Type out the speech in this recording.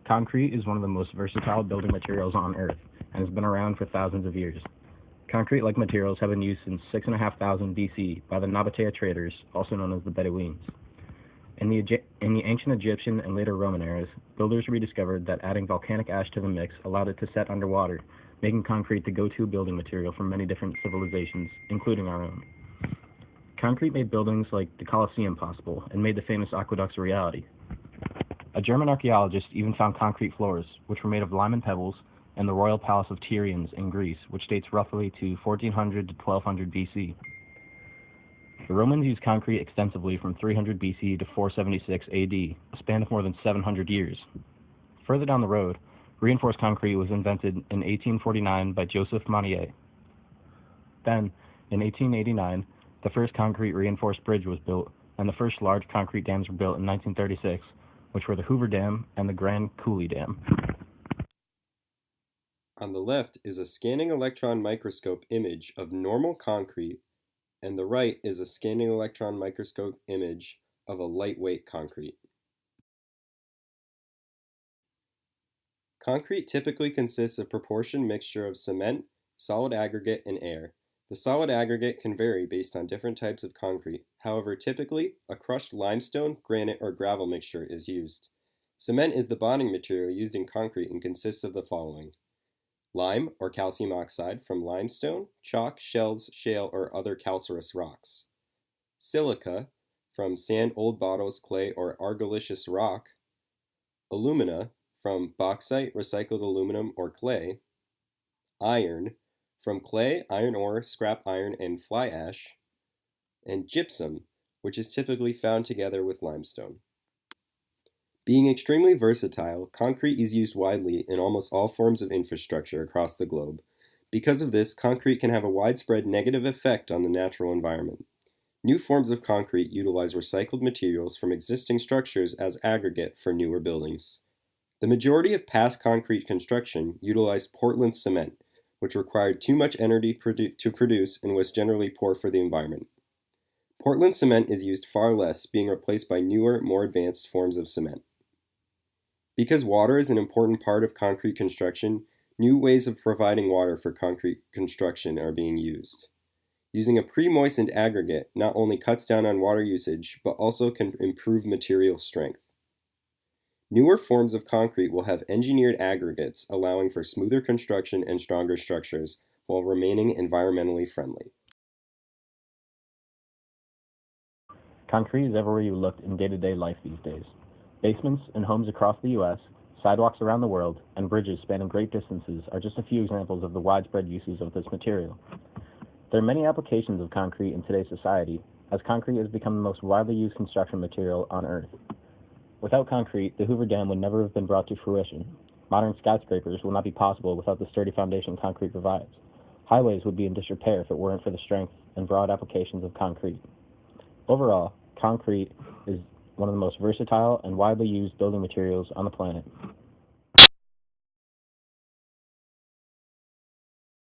Concrete is one of the most versatile building materials on Earth and has been around for thousands of years. Concrete-like materials have been used since 6,500 BC by the Nabatea traders, also known as the Bedouins. In the ancient Egyptian and later Roman eras, builders rediscovered that adding volcanic ash to the mix allowed it to set underwater, making concrete the go-to building material for many different civilizations, including our own. Concrete made buildings like the Colosseum possible and made the famous aqueducts a reality. A German archaeologist even found concrete floors, which were made of lime and pebbles, in the royal palace of Tyrians in Greece, which dates roughly to 1400 to 1200 BC. The Romans used concrete extensively from 300 BC to 476 AD, a span of more than 700 years. Further down the road, reinforced concrete was invented in 1849 by Joseph Monnier. Then, in 1889, the first concrete reinforced bridge was built, and the first large concrete dams were built in 1936, which were the Hoover Dam and the Grand Coulee Dam. On the left is a scanning electron microscope image of normal concrete, and the right is a scanning electron microscope image of a lightweight concrete. Concrete typically consists of a proportion mixture of cement, solid aggregate, and air. The solid aggregate can vary based on different types of concrete. However, typically, a crushed limestone, granite, or gravel mixture is used. Cement is the bonding material used in concrete and consists of the following: lime or calcium oxide from limestone, chalk, shells, shale, or other calcareous rocks. Silica from sand, old bottles, clay, or argillaceous rock. Alumina from bauxite, recycled aluminum, or clay. Iron from clay, iron ore, scrap iron, and fly ash. And gypsum, which is typically found together with limestone. Being extremely versatile, concrete is used widely in almost all forms of infrastructure across the globe. Because of this, concrete can have a widespread negative effect on the natural environment. New forms of concrete utilize recycled materials from existing structures as aggregate for newer buildings. The majority of past concrete construction utilized Portland cement, which required too much energy to produce and was generally poor for the environment. Portland cement is used far less, being replaced by newer, more advanced forms of cement. Because water is an important part of concrete construction, new ways of providing water for concrete construction are being used. Using a pre-moistened aggregate not only cuts down on water usage, but also can improve material strength. Newer forms of concrete will have engineered aggregates, allowing for smoother construction and stronger structures, while remaining environmentally friendly. Concrete is everywhere you look in day-to-day life these days. Basements in homes across the U.S., sidewalks around the world, and bridges spanning great distances are just a few examples of the widespread uses of this material. There are many applications of concrete in today's society, as concrete has become the most widely used construction material on Earth. Without concrete, the Hoover Dam would never have been brought to fruition. Modern skyscrapers will not be possible without the sturdy foundation concrete provides. Highways would be in disrepair if it weren't for the strength and broad applications of concrete. Overall, concrete is one of the most versatile and widely used building materials on the planet.